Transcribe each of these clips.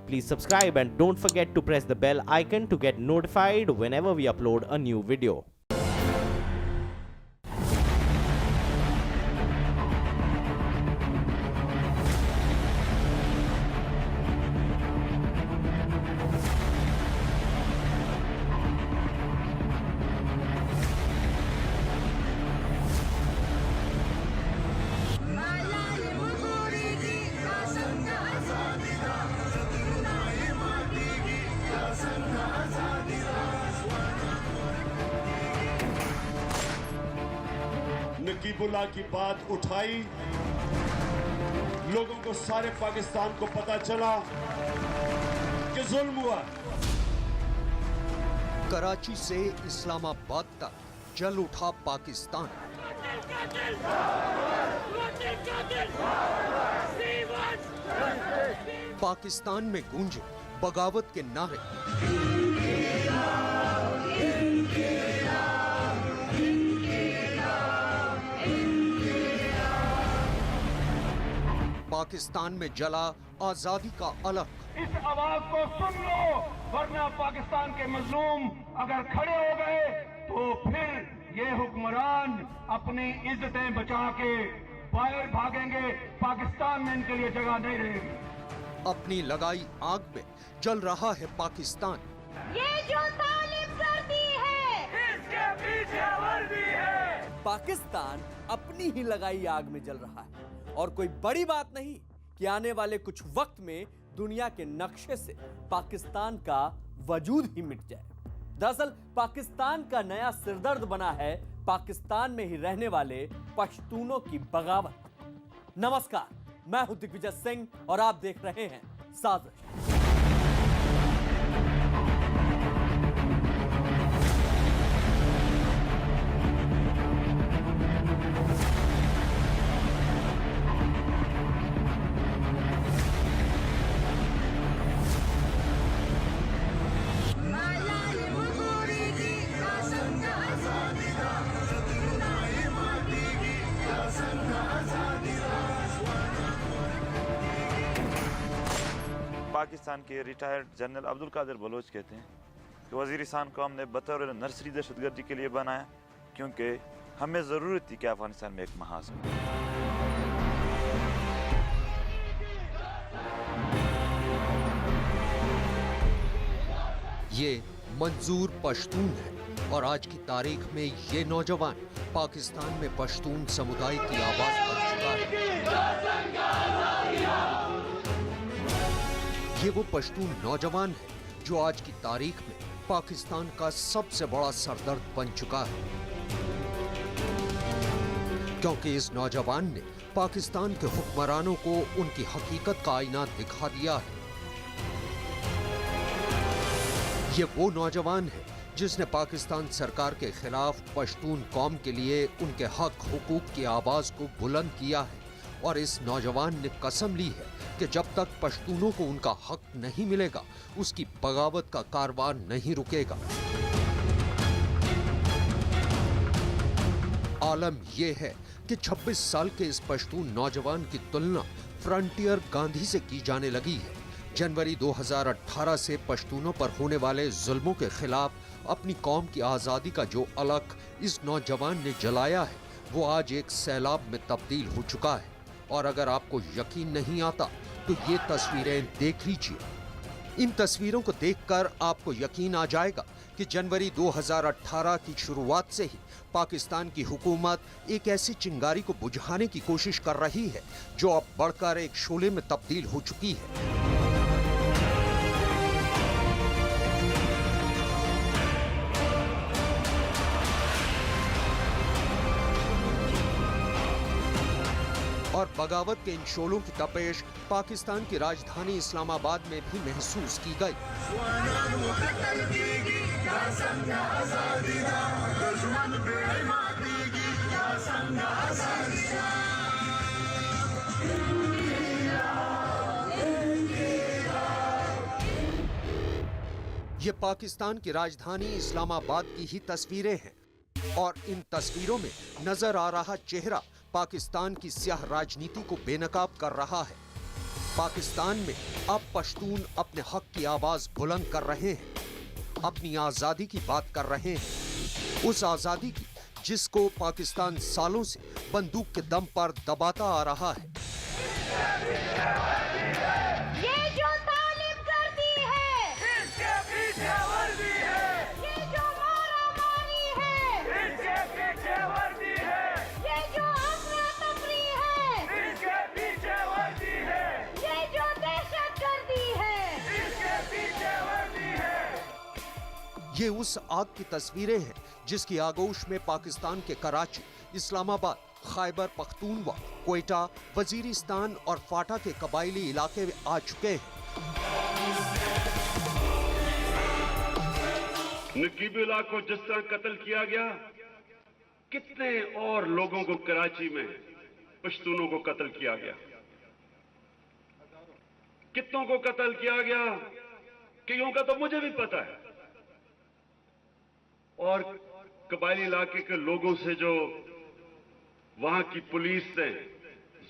Please subscribe and don't forget to press the bell icon to get notified whenever we upload a new video. Naqibullah की बात उठाई, लोगों को सारे पाकिस्तान को पता चला कि जुल्म हुआ। कराची से इस्लामाबाद तक जल उठा पाकिस्तान। पाकिस्तान में गूंजे बगावत के नारे। पाकिस्तान में जला आजादी का अलग। इस आवाज को सुन लो, वरना पाकिस्तान के मजलूम अगर खड़े हो गए तो फिर ये हुक्मरान अपनी इज्जतें बचा के बाहर भागेंगे। पाकिस्तान में इनके लिए जगह नहीं रहेगी। अपनी लगाई आग में जल रहा है पाकिस्तान। ये जो तालिब सर्दी है, इसके पीछे वर्दी है। पाकिस्तान अपनी ही लगाई आग में जल रहा है और कोई बड़ी बात नहीं कि आने वाले कुछ वक्त में दुनिया के नक्शे से पाकिस्तान का वजूद ही मिट जाए। दरअसल पाकिस्तान का नया सिरदर्द बना है पाकिस्तान में ही रहने वाले पश्तूनों की बगावत। नमस्कार, मैं हूं दिग्विजय सिंह और आप देख रहे हैं साजिश। पाकिस्तान के रिटायर्ड जनरल अब्दुल कादिर बलोच कहते हैं कि वज़ीरिस्तान को हमने बतौर नर्सरी दहशतगर्दी के लिए बनाया क्योंकि हमें ज़रूरत थी कि अफगानिस्तान में एक महाज हो। ये मंजूर पश्तून है और आज की तारीख में ये नौजवान पाकिस्तान में पश्तून समुदाय की आवाज बन चुका है। ये वो पश्तून नौजवान है जो आज की तारीख में पाकिस्तान का सबसे बड़ा सरदर्द बन चुका है, क्योंकि इस नौजवान ने पाकिस्तान के हुक्मरानों को उनकी हकीकत का आईना दिखा दिया है। ये वो नौजवान है जिसने पाकिस्तान सरकार के खिलाफ पश्तून कौम के लिए उनके हक हुकूक की आवाज को बुलंद किया है और इस नौजवान ने कसम ली है कि जब तक पश्तूनों को उनका हक नहीं मिलेगा उसकी बगावत का कारवां नहीं रुकेगा। आलम यह है कि 26 साल के इस पश्तून नौजवान की तुलना फ्रंटियर गांधी से की जाने लगी है। जनवरी 2018 से पश्तूनों पर होने वाले जुल्मों के खिलाफ अपनी कौम की आजादी का जो अलख इस नौजवान ने जलाया है वो आज एक सैलाब में तब्दील हो चुका है। और अगर आपको यकीन नहीं आता तो ये तस्वीरें देख लीजिए। इन तस्वीरों को देखकर आपको यकीन आ जाएगा कि जनवरी 2018 की शुरुआत से ही पाकिस्तान की हुकूमत एक ऐसी चिंगारी को बुझाने की कोशिश कर रही है जो अब बढ़कर एक शोले में तब्दील हो चुकी है। और बगावत के इन शोलों की तपेश पाकिस्तान की राजधानी इस्लामाबाद में भी महसूस की गई। ये पाकिस्तान की राजधानी इस्लामाबाद की ही तस्वीरें हैं और इन तस्वीरों में नजर आ रहा चेहरा पाकिस्तान की स्याह राजनीति को बेनकाब कर रहा है। पाकिस्तान में अब पश्तून अपने हक की आवाज बुलंद कर रहे हैं, अपनी आजादी की बात कर रहे हैं, उस आजादी की जिसको पाकिस्तान सालों से बंदूक के दम पर दबाता आ रहा है। ये जो तालिब करती है, इसके पीछे वर्दी है, ये जो मारामारी है, इसके पीछे वर्दी है, ये जो अफरा तफरी है, इसके पीछे वर्दी है, ये जो दहशत गर्दी है, इसके पीछे वर्दी है। ये उस आग की तस्वीरें हैं जिसकी आगोश में पाकिस्तान के कराची, इस्लामाबाद, खैबर पख्तूनवा, क्वेटा, वजीरिस्तान और फाटा के कबायली इलाके आ चुके हैं। नकीबुल्लाह को जिस तरह कत्ल किया गया, कितने और लोगों को कराची में पश्तूनों को कत्ल किया गया, कितनों को कत्ल किया गया, कईयों का तो मुझे भी पता है। और कबायली इलाके के लोगों से जो वहां की पुलिस ने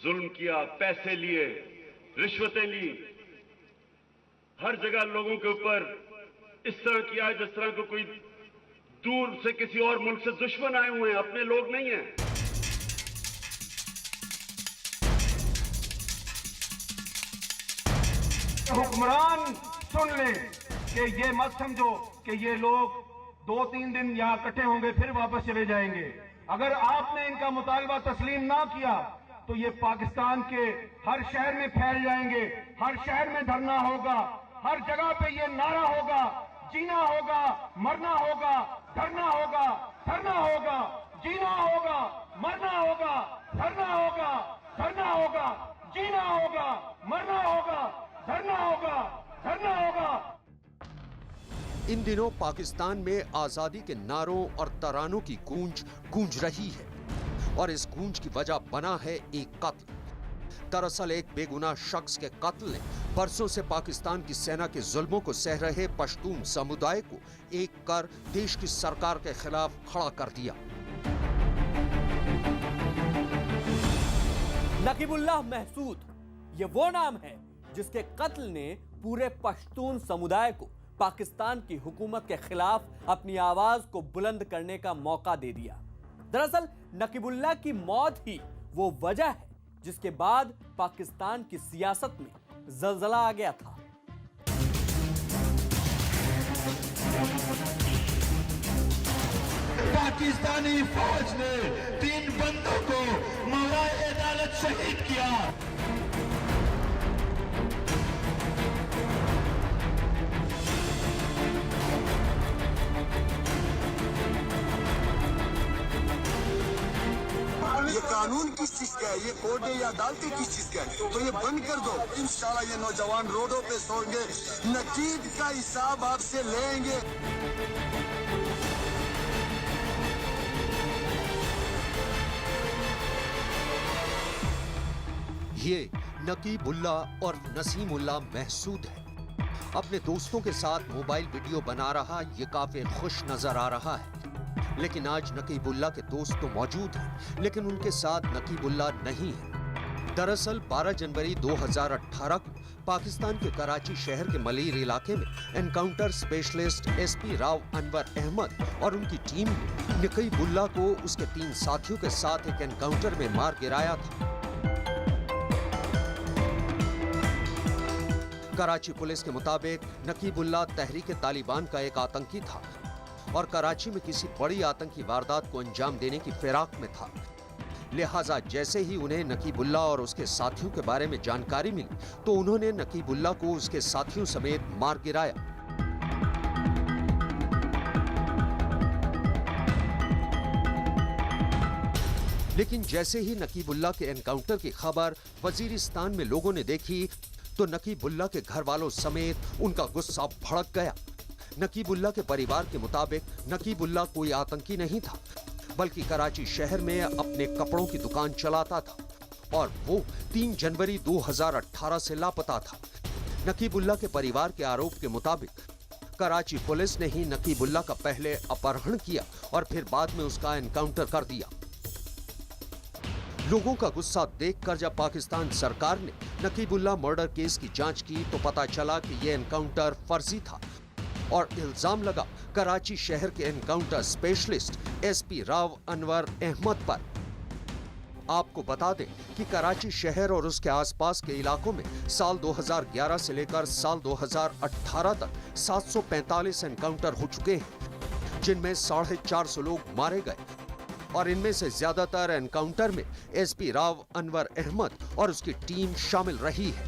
जुल्म किया, पैसे लिए, रिश्वतें ली, हर जगह लोगों के ऊपर इस तरह किया जिस तरह को कोई दूर से किसी और मुल्क से दुश्मन आए हुए हैं, अपने लोग नहीं हैं। हुक्मरान सुन ले कि ये मत समझो कि ये लोग 2-3 दिन यहाँ इकट्ठे होंगे फिर वापस चले जाएंगे। अगर आपने इनका मुतालबा तस्लीम ना किया तो ये पाकिस्तान के हर शहर में फैल जाएंगे, हर शहर में धरना होगा, हर जगह पे ये नारा होगा, जीना होगा, मरना होगा, धरना होगा, धरना होगा, जीना होगा, मरना होगा, धरना होगा, धरना होगा, जीना होगा, मरना होगा, धरना होगा, धरना होगा। इन दिनों पाकिस्तान में आजादी के नारों और तरानों की गूंज गूंज रही है और इस गूंज की वजह बना है एक कत्ल। दरअसल एक बेगुनाह शख्स के कत्ल ने बरसों से पाकिस्तान की सेना के जुल्मों को सह रहे पश्तून समुदाय को एक कर देश की सरकार के खिलाफ खड़ा कर दिया। नकीबुल्लाह महसूद ये वो नाम है जिसके कत्ल ने पूरे पश्तून समुदाय को पाकिस्तान की हुकूमत के खिलाफ अपनी आवाज को बुलंद करने का मौका दे दिया। दरअसल नकीबुल्लाह की मौत ही वो वजह है जिसके बाद पाकिस्तान की सियासत में जलजला आ गया था। पाकिस्तानी फौज ने 3 बंदों को मौलाए अदालत शहीद किया। ये कानून किस चीज का है, ये कोर्ट है या अदालतें किस चीज का है, तो ये बंद कर दो। इंशाल्लाह ये नौजवान रोडों पे सोएंगे, नकीब का हिसाब आपसे लेंगे। ये नकीबुल्लाह और नसीमुल्लाह महसूद है। अपने दोस्तों के साथ मोबाइल वीडियो बना रहा ये काफी खुश नजर आ रहा है। लेकिन आज नकीबुल्लाह के दोस्त तो मौजूद हैं, लेकिन उनके साथ नकीबुल्लाह नहीं है। दरअसल 12 जनवरी 2018 को पाकिस्तान के कराची शहर के मलीर इलाके में encounter specialist SP Rao Anwar Ahmed और उनकी टीम ने नकीबुल्लाह को उसके 3 साथियों के साथ एक एनकाउंटर में मार गिराया था। कराची पुलिस के मुताबिक नकीबुल्लाह तहरीक तालिबान का एक आतंकी था और कराची में किसी बड़ी आतंकी वारदात को अंजाम देने की फिराक में था। लिहाजा जैसे ही उन्हें नकीबुल्लाह और उसके साथियों के बारे में जानकारी मिली तो उन्होंने नकीबुल्लाह को उसके साथियों समेत मार गिराया। लेकिन जैसे ही नकीबुल्लाह के एनकाउंटर की खबर वजीरिस्तान में लोगों ने देखी तो नकीबुल्लाह के घर वालों समेत उनका गुस्सा भड़क गया। नकीबुल्लाह के परिवार के मुताबिक नकीबुल्लाह कोई आतंकी नहीं था, बल्कि कराची शहर में अपने कपड़ों की दुकान चलाता था और वो 3 जनवरी 2018 से लापता था। नकीबुल्लाह के परिवार के आरोप के मुताबिक कराची पुलिस ने ही नकीबुल्लाह का पहले अपहरण किया और फिर बाद में उसका एनकाउंटर कर दिया। लोगों का गुस्सा देखकर जब पाकिस्तान सरकार ने नकीबुल्लाह मर्डर केस की जांच की तो पता चला कि यह एनकाउंटर फर्जी था और इल्जाम लगा कराची शहर के encounter specialist SP Rao Anwar Ahmed पर। आपको बता दें कि कराची शहर और उसके आसपास के इलाकों में साल 2011 से लेकर साल 2018 तक 745 एनकाउंटर हो चुके हैं, जिनमें 450 लोग मारे गए और इनमें से ज्यादातर एनकाउंटर में एसपी राव अनवर अहमद और उसकी टीम शामिल रही है।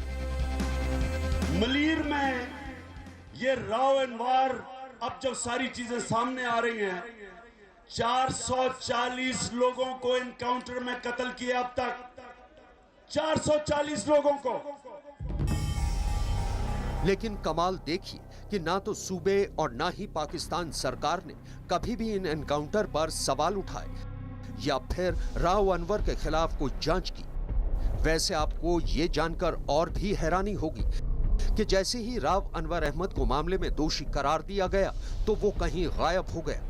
मलीर में ये राव अनवर, अब जब सारी चीजें सामने आ रही हैं, 440 लोगों को एनकाउंटर में कत्ल किया अब तक, 440 लोगों को। लेकिन कमाल देखिए कि ना तो सूबे और ना ही पाकिस्तान सरकार ने कभी भी इन एनकाउंटर पर सवाल उठाए या फिर राव अनवर के खिलाफ कोई जांच की। वैसे आपको ये जानकर और भी हैरानी होगी कि जैसे ही राव अनवर अहमद को मामले में दोषी करार दिया गया तो वो कहीं गायब हो गया।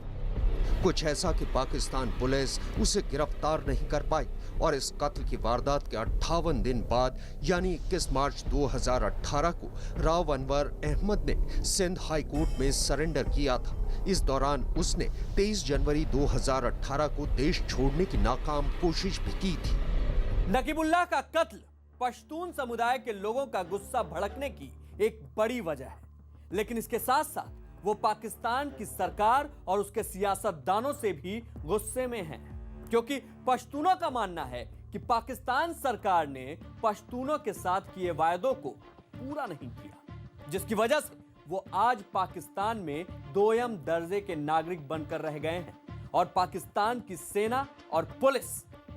कुछ ऐसा कि पाकिस्तान पुलिस उसे गिरफ्तार नहीं कर पाई और इस कत्ल की वारदात के 58 दिन बाद यानी 21 मार्च 2018 को राव अनवर अहमद ने सिंध हाई कोर्ट में सरेंडर किया था। इस दौरान उसने 23 जनवरी 2018 को देश छोड़ने की नाकाम कोशिश भी की थी। नकीबुल्लाह का कत्ल पश्तून समुदाय के लोगों का गुस्सा भड़कने की एक बड़ी वजह है, लेकिन इसके साथ साथ वो पाकिस्तान की सरकार और उसके सियासतदानों से भी गुस्से में हैं, क्योंकि पश्तूनों का मानना है कि पाकिस्तान सरकार ने पश्तूनों के साथ किए वायदों को पूरा नहीं किया, जिसकी वजह से वो आज पाकिस्तान में दोयम दर्जे के नागरिक बनकर रह गए हैं और पाकिस्तान की सेना और पुलिस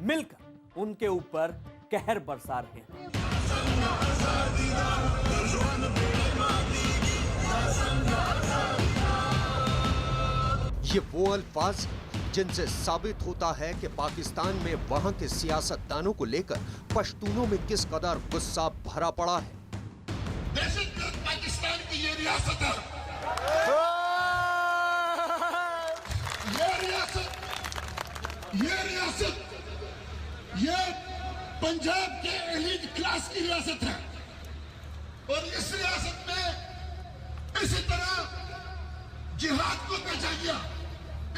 मिलकर उनके ऊपर कहर बरसा रहे हैं। ये वो अल्फाज जिनसे साबित होता है कि पाकिस्तान में वहां के सियासतदानों को लेकर पश्तूनों में किस कदर गुस्सा भरा पड़ा है। पाकिस्तान की ये रियासत है, ये पंजाब के एलीट क्लास की रियासत है और इस रियासत में इसी तरह जिहाद को भेजा गया,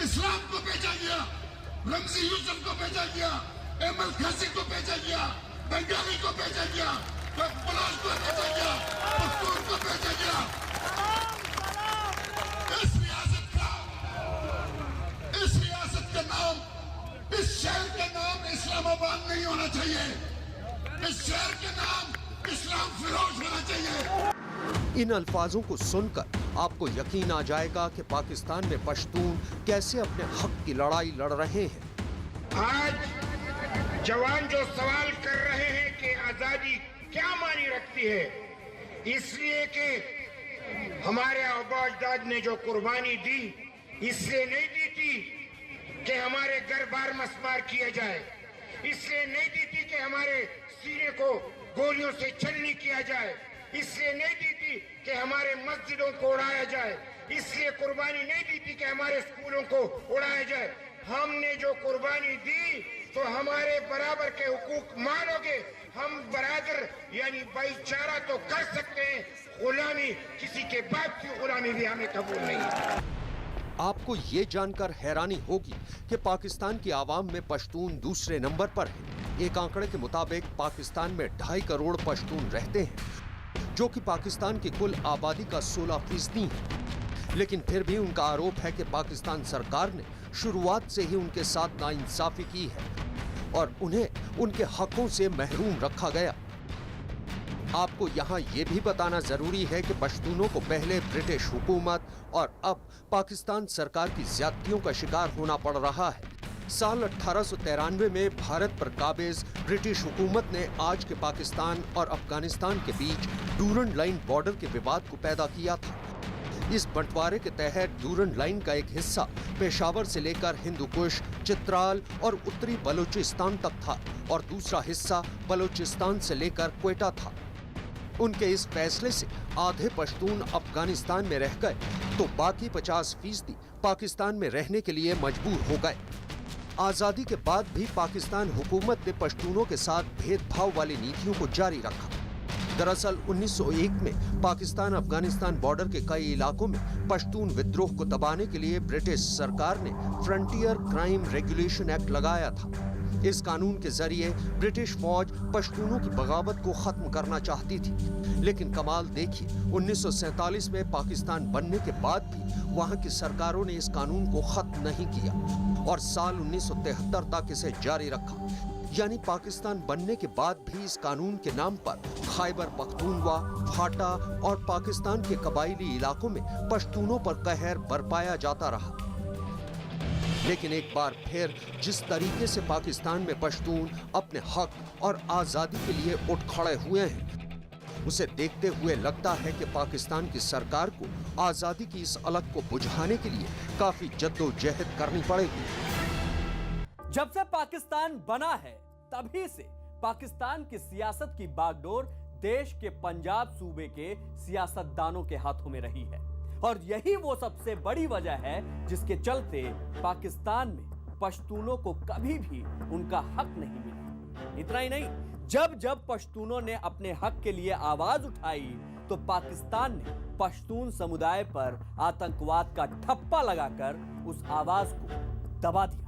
इस्लाम को भेजा गया, रमजी यूसुफ को भेजा गया, एमएल खासी को भेजा गया, बंगाली को भेजा गया, बलोच को भेजा गया, पख्तून को भेजा गया। इस रियासत का नाम, इस शहर का नाम इस्लामाबाद नहीं होना चाहिए, इस शहर का नाम इस्लाम फिरोज होना चाहिए। इन अल्फाजों को सुनकर आपको यकीन आ जाएगा कि पाकिस्तान में पश्तून कैसे अपने हक की लड़ाई लड़ रहे हैं। आज जवान जो सवाल कर रहे हैं कि आजादी क्या मानी रखती है, इसलिए कि हमारे आबा अजदाद ने जो कुर्बानी दी, इसलिए नहीं दी थी कि हमारे घर बार मस्मार किए जाए, इसलिए नहीं दी थी कि हमारे सीने को गोलियों से छलनी किया जाए, इसलिए नहीं दी थी कि हमारे मस्जिदों को उड़ाया जाए, इसलिए कुर्बानी नहीं दी थी कि हमारे स्कूलों को उड़ाया जाए। हमने जो कुर्बानी दी तो हमारे बराबर के हुकूक मानोगे, हम बराबर यानी भाईचारा तो कर सकते हैं, गुलामी किसी के बाप की गुलामी भी हमें कबूल नहीं है। आपको ये जानकर हैरानी होगी कि पाकिस्तान की आवाम में पश्तून दूसरे नंबर पर है। एक आंकड़े के मुताबिक पाकिस्तान में 2.5 करोड़ पश्तून रहते हैं, जो कि पाकिस्तान की कुल आबादी का 16% है। लेकिन फिर भी उनका आरोप है कि पाकिस्तान सरकार ने शुरुआत से ही उनके साथ नाइंसाफी की है और उन्हें उनके हकों से महरूम रखा गया। आपको यहाँ ये भी बताना जरूरी है कि पश्तूनों को पहले ब्रिटिश हुकूमत और अब पाकिस्तान सरकार की ज्यादतियों का शिकार होना पड़ रहा है। साल 1893 में भारत पर काबिज ब्रिटिश हुकूमत ने आज के पाकिस्तान और अफगानिस्तान के बीच डूरंड लाइन बॉर्डर के विवाद को पैदा किया था। इस बंटवारे के तहत डूरंड लाइन का एक हिस्सा पेशावर से लेकर हिंदुकुश, चित्राल और उत्तरी बलूचिस्तान तक था और दूसरा हिस्सा बलूचिस्तान से लेकर क्वेटा था। उनके इस फैसले से आधे पश्तून अफगानिस्तान में रह गए तो बाकी 50% पाकिस्तान में रहने के लिए मजबूर हो गए। आजादी के बाद भी पाकिस्तान हुकूमत ने पश्तूनों के साथ भेदभाव वाली नीतियों को जारी रखा। दरअसल 1901 में पाकिस्तान अफगानिस्तान बॉर्डर के कई इलाकों में पश्तून विद्रोह को दबाने के लिए ब्रिटिश सरकार ने फ्रंटियर क्राइम रेगुलेशन एक्ट लगाया था। इस कानून के जरिए ब्रिटिश फौज पश्तूनों की बगावत को खत्म करना चाहती थी, लेकिन कमाल देखिए, 1947 में पाकिस्तान बनने के बाद भी वहां की सरकारों ने इस कानून को खत्म नहीं किया और साल 1973 तक इसे जारी रखा। यानी पाकिस्तान बनने के बाद भी इस कानून के नाम पर खैबर पख्तूनवा, फाटा और पाकिस्तान के कबायली इलाकों में पश्तूनों पर कहर बरपाया जाता रहा। लेकिन एक बार फिर जिस तरीके से पाकिस्तान में पश्तून अपने हक और आजादी के लिए उठ खड़े हुए हैं, उसे देखते हुए लगता है कि पाकिस्तान की सरकार को आजादी की इस अलख को बुझाने के लिए काफी जद्दोजहद करनी पड़ेगी। जब से पाकिस्तान बना है तभी से पाकिस्तान की सियासत की बागडोर देश के पंजाब सूबे के सियासतदानों के हाथों में रही है और यही वो सबसे बड़ी वजह है जिसके चलते पाकिस्तान में पश्तूनों को कभी भी उनका हक नहीं मिला। इतना ही नहीं, जब जब पश्तूनों ने अपने हक के लिए आवाज उठाई तो पाकिस्तान ने पश्तून समुदाय पर आतंकवाद का ठप्पा लगाकर उस आवाज को दबा दिया।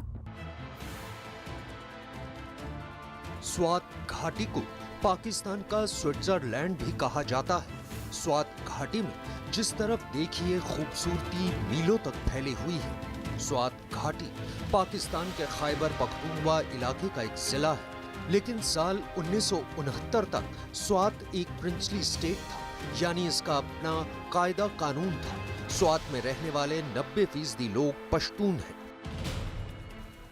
स्वात घाटी को पाकिस्तान का स्विट्जरलैंड भी कहा जाता है। स्वात घाटी में जिस तरफ देखिए खूबसूरती मीलों तक फैली हुई है। स्वात घाटी पाकिस्तान के खैबर पख्तूनवा इलाके का एक जिला है, लेकिन साल 1969 तक स्वात एक प्रिंसली स्टेट था, यानी इसका अपना कायदा कानून था। स्वात में रहने वाले 90% लोग पश्तून हैं।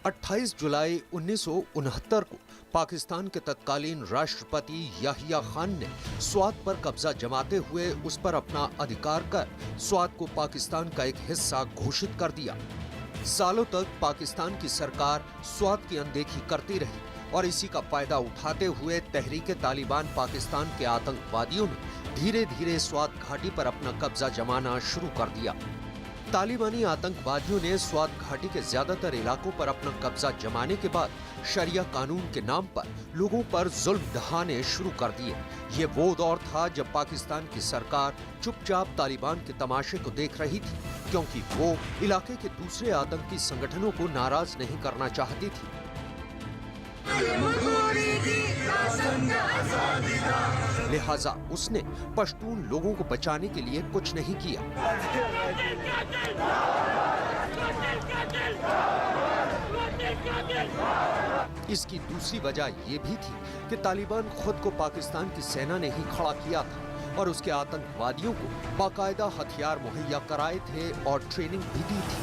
28 जुलाई 1969 को पाकिस्तान के तत्कालीन राष्ट्रपति याहिया खान ने स्वात पर कब्जा जमाते हुए उस पर अपना अधिकार कर स्वात को पाकिस्तान का एक हिस्सा घोषित कर दिया। सालों तक पाकिस्तान की सरकार स्वात की अनदेखी करती रही और इसी का फायदा उठाते हुए तहरीके तालिबान पाकिस्तान के आतंकवादियों ने धीरे धीरे स्वात घाटी पर अपना कब्जा जमाना शुरू कर दिया। तालिबानी आतंकवादियों ने स्वात घाटी के ज्यादातर इलाकों पर अपना कब्जा जमाने के बाद शरिया कानून के नाम पर लोगों पर जुल्म ढहाने शुरू कर दिए। ये वो दौर था जब पाकिस्तान की सरकार चुपचाप तालिबान के तमाशे को देख रही थी, क्योंकि वो इलाके के दूसरे आतंकी संगठनों को नाराज नहीं करना चाहती थी। लिहाजा उसने पश्तून लोगों को बचाने के लिए कुछ नहीं किया। इसकी दूसरी वजह यह भी थी कि तालिबान खुद को पाकिस्तान की सेना ने ही खड़ा किया था और उसके आतंकवादियों को बाकायदा हथियार मुहैया कराए थे और ट्रेनिंग भी दी थी।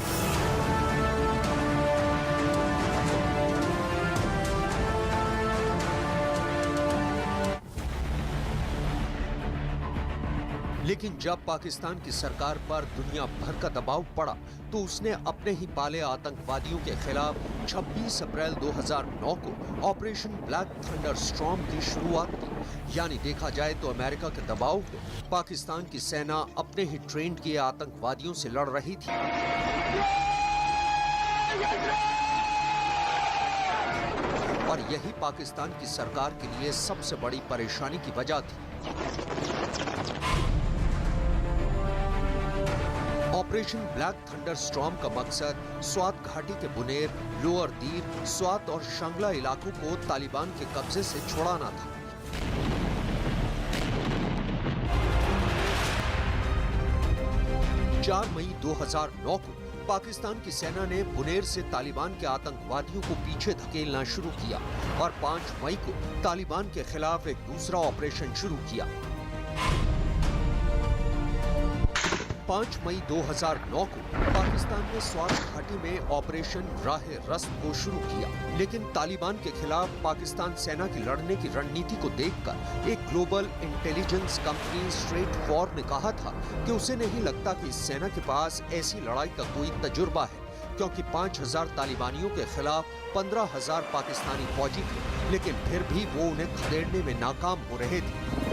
लेकिन जब पाकिस्तान की सरकार पर दुनिया भर का दबाव पड़ा तो उसने अपने ही पाले आतंकवादियों के खिलाफ 26 अप्रैल 2009 को ऑपरेशन ब्लैक थंडर स्टॉर्म की शुरुआत की। यानी देखा जाए तो अमेरिका के दबाव में पाकिस्तान की सेना अपने ही ट्रेंड किए आतंकवादियों से लड़ रही थी। और यही पाकिस्तान की सरकार के लिए सबसे बड़ी परेशानी की वजह थी। ऑपरेशन ब्लैक थंडर स्टॉर्म का मकसद स्वात घाटी के बुनेर, लोअर दीर, स्वात और शंगला इलाकों को तालिबान के कब्जे से छुड़ाना था। चार मई 2009 को पाकिस्तान की सेना ने बुनेर से तालिबान के आतंकवादियों को पीछे धकेलना शुरू किया और 5 मई को तालिबान के खिलाफ एक दूसरा ऑपरेशन शुरू किया। 5 मई 2009 को पाकिस्तान ने स्वात घाटी में ऑपरेशन राहे रस्त को शुरू किया, लेकिन तालिबान के खिलाफ पाकिस्तान सेना की लड़ने की रणनीति को देखकर एक global intelligence company straight for ने कहा था कि उसे नहीं लगता कि इस सेना के पास ऐसी लड़ाई का कोई तजुर्बा है, क्योंकि 5000 तालिबानियों के खिलाफ 15,000 पाकिस्तानी फौजी थे, लेकिन फिर भी वो उन्हें खदेड़ने में नाकाम हो रहे थे।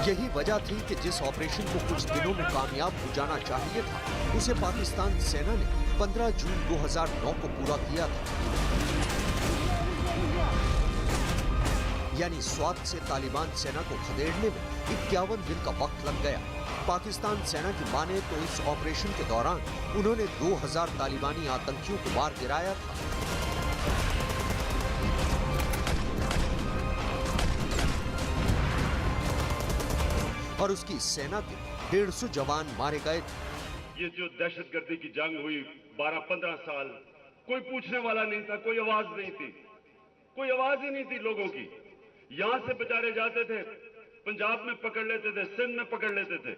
यही वजह थी कि जिस ऑपरेशन को कुछ दिनों में कामयाब हो जाना चाहिए था, उसे पाकिस्तान सेना ने 15 जून 2009 को पूरा किया था। यानी स्वात से तालिबान सेना को खदेड़ने में 51 दिन का वक्त लग गया। पाकिस्तान सेना की माने तो इस ऑपरेशन के दौरान उन्होंने 2000 तालिबानी आतंकियों को मार गिराया था। और उसकी सेना के 150 जवान मारे गए थे। ये जो दहशतगर्दी की जंग हुई 12-15 साल, कोई पूछने वाला नहीं था, कोई आवाज नहीं थी, कोई आवाज ही नहीं थी लोगों की। यहां से बेचारे जाते थे, पंजाब में पकड़ लेते थे, सिंध में पकड़ लेते थे।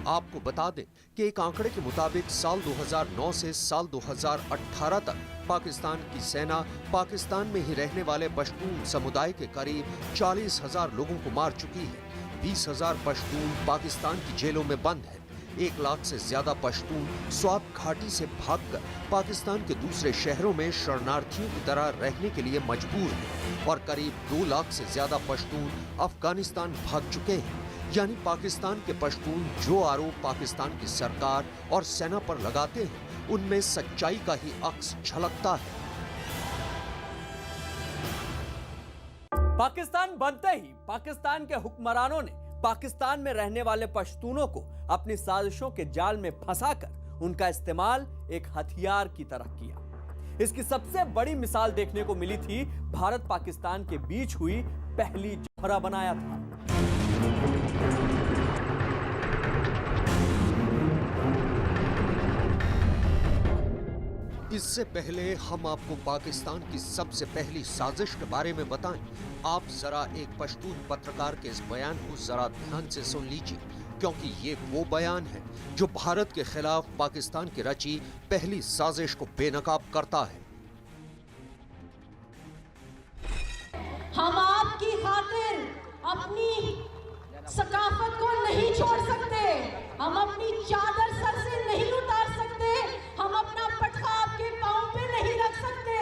आपको बता दें कि एक आंकड़े के मुताबिक साल 2009 से साल 2018 तक पाकिस्तान की सेना पाकिस्तान में ही रहने वाले पश्तून समुदाय के करीब 40,000 लोगों को मार चुकी है। 20,000 पश्तून पाकिस्तान की जेलों में बंद है। 1 लाख से ज्यादा पश्तून स्वात घाटी से भागकर पाकिस्तान के दूसरे शहरों में शरणार्थियों की तरह रहने के लिए मजबूर हैं और करीब 2 लाख से ज्यादा पश्तून अफगानिस्तान भाग चुके हैं। यानी पाकिस्तान के पश्तून जो आरोप पाकिस्तान की सरकार और सेना पर लगाते हैं, उनमें सच्चाई का ही अक्स झलकता है। पाकिस्तान बनते ही पाकिस्तान के हुक्मरानों ने पाकिस्तान में रहने वाले पश्तूनों को अपनी साजिशों के जाल में फंसाकर उनका इस्तेमाल एक हथियार की तरह किया। इसकी सबसे बड़ी मिसाल देखने को मिली थी भारत पाकिस्तान के बीच हुई पहली जोहरा बनाया था। इससे पहले हम आपको पाकिस्तान की सबसे पहली साजिश के बारे में बताएं। आप जरा एक पश्तून पत्रकार के इस बयान को जरा ध्यान से सुन लीजिए, क्योंकि ये वो बयान है जो भारत के खिलाफ पाकिस्तान की रची पहली साजिश को बेनकाब करता है। हम आपकी खातिर अपनी सकाफत को नहीं छोड़ सकते, हम अपनी चादर सर से नहीं उतार सकते, हम अपना पटका आपके पांव पे नहीं रख सकते।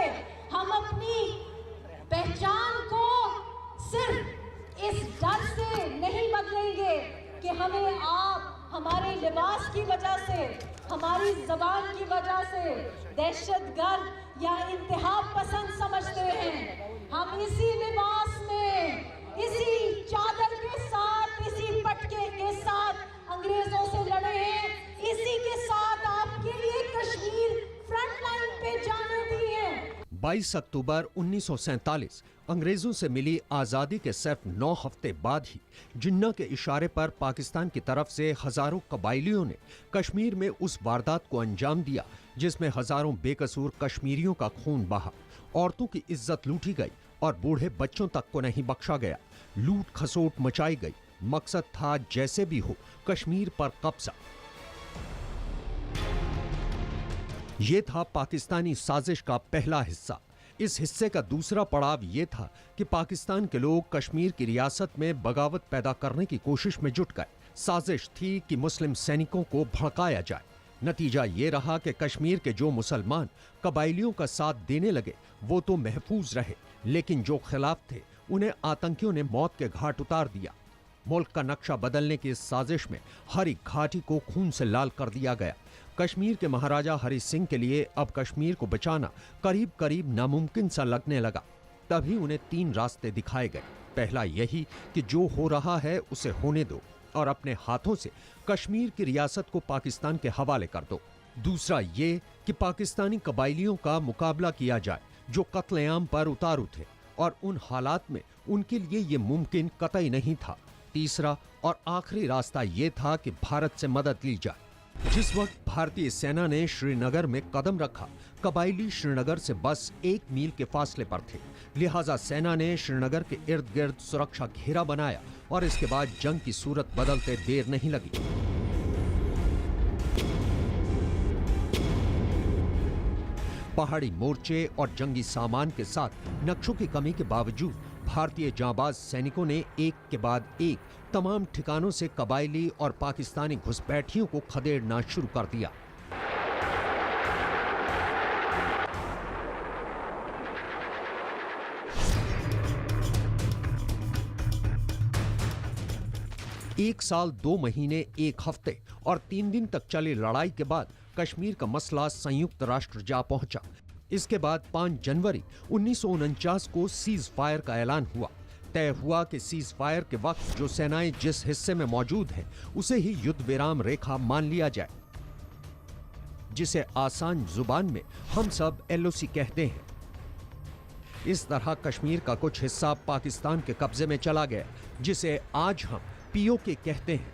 हम अपनी पहचान को सिर्फ इस डर से नहीं बदलेंगे कि हमें आप हमारे लिबास की वजह से, हमारी जबान की वजह से दहशतगर्द या इंतहा पसंद समझते हैं। हम इसी लिबास में, इसी चादर के साथ, इसी पटके के साथ अंग्रेजों से लड़े हैं, इसी के साथ आपके लिए कश्मीर फ्रंट लाइन पे जाने दिए। 22 अक्टूबर 1947 अंग्रेजों से मिली आजादी के सिर्फ 9 हफ्ते बाद ही जिन्ना के इशारे पर पाकिस्तान की तरफ से हजारों कबायलियों ने कश्मीर में उस वारदात को अंजाम दिया जिसमें हजारों बेकसूर कश्मीरियों का खून बहा, औरतों की इज्जत लूटी गई और बूढ़े बच्चों तक को नहीं बख्शा गया। लूट खसोट मचाई गई। मकसद था जैसे भी हो कश्मीर पर कब्जा। ये था पाकिस्तानी साजिश का पहला हिस्सा। इस हिस्से का दूसरा पड़ाव ये था कि पाकिस्तान के लोग कश्मीर की रियासत में बगावत पैदा करने की कोशिश में जुट गए। साजिश थी कि मुस्लिम सैनिकों को भड़काया जाए। नतीजा ये रहा कि कश्मीर के जो मुसलमान कबायलियों का साथ देने लगे वो तो महफूज रहे, लेकिन जो खिलाफ थे उन्हें आतंकियों ने मौत के घाट उतार दिया। मुल्क का नक्शा बदलने की इस साजिश में हर एक घाटी को खून से लाल कर दिया गया। कश्मीर के महाराजा हरि सिंह के लिए अब कश्मीर को बचाना करीब करीब नामुमकिन सा लगने लगा। तभी उन्हें 3 रास्ते दिखाए गए। पहला यही कि जो हो रहा है उसे होने दो और अपने हाथों से कश्मीर की रियासत को पाकिस्तान के हवाले कर दो। दूसरा ये कि पाकिस्तानी कबायलियों का मुकाबला किया जाए जो कत्लेआम पर उतारू थे, और उन हालात में उनके लिए ये मुमकिन कतई नहीं था। तीसरा और आखिरी रास्ता ये था कि भारत से मदद ली जाए। जिस वक्त भारतीय सेना ने श्रीनगर में कदम रखा, कबायली श्रीनगर से बस 1 मील के फासले पर थे। लिहाजा सेना ने श्रीनगर के इर्द गिर्द सुरक्षा घेरा बनाया और इसके बाद जंग की सूरत बदलते देर नहीं लगी। पहाड़ी मोर्चे और जंगी सामान के साथ नक्शों की कमी के बावजूद भारतीय जांबाज सैनिकों ने एक के बाद एक तमाम ठिकानों से कबायली और पाकिस्तानी घुसपैठियों को खदेड़ना शुरू कर दिया। 1 साल 2 महीने 1 हफ्ते और 3 दिन तक चली लड़ाई के बाद कश्मीर का मसला संयुक्त राष्ट्र जा पहुंचा। इसके बाद 5 जनवरी 1949 को सीज फायर का ऐलान हुआ। तय हुआ कि सीज फायर के वक्त जो सेनाएं जिस हिस्से में मौजूद हैं उसे ही युद्ध विराम रेखा मान लिया जाए, जिसे आसान जुबान में हम सब LOC कहते हैं। इस तरह कश्मीर का कुछ हिस्सा पाकिस्तान के कब्जे में चला गया, जिसे आज हम POK कहते हैं।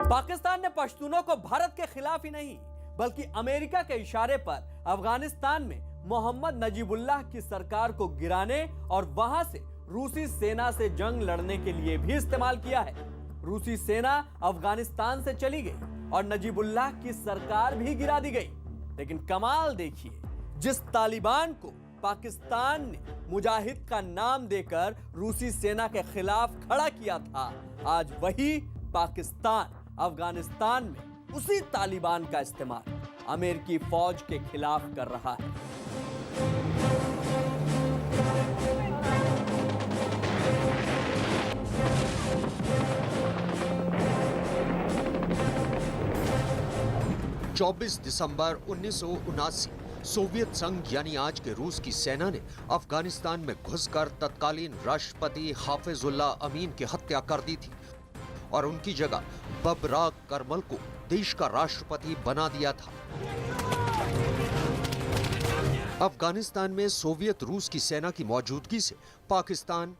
पाकिस्तान ने पश्तूनों को भारत के खिलाफ ही नहीं बल्कि अमेरिका के इशारे पर अफगानिस्तान में मोहम्मद नजीबुल्लाह की सरकार को गिराने और वहां से रूसी सेना से जंग लड़ने के लिए भी इस्तेमाल किया है। रूसी सेना अफगानिस्तान से चली गई और नजीबुल्लाह की सरकार भी गिरा दी गई। लेकिन कमाल देखिए, जिस तालिबान को पाकिस्तान ने मुजाहिद का नाम देकर रूसी सेना के खिलाफ खड़ा किया था, आज वही पाकिस्तान अफगानिस्तान में उसी तालिबान का इस्तेमाल अमेरिकी फौज के खिलाफ कर रहा है। चौबीस दिसंबर 1979 सोवियत संघ यानी आज के रूस की सेना ने अफगानिस्तान में घुसकर तत्कालीन राष्ट्रपति हाफिजुल्लाह अमीन की हत्या कर दी थी और उनकी जगह बबराक करमल को देश का राष्ट्रपति बना दिया था। अफगानिस्तान में सोवियत रूस की सेना की मौजूदगी से पाकिस्तान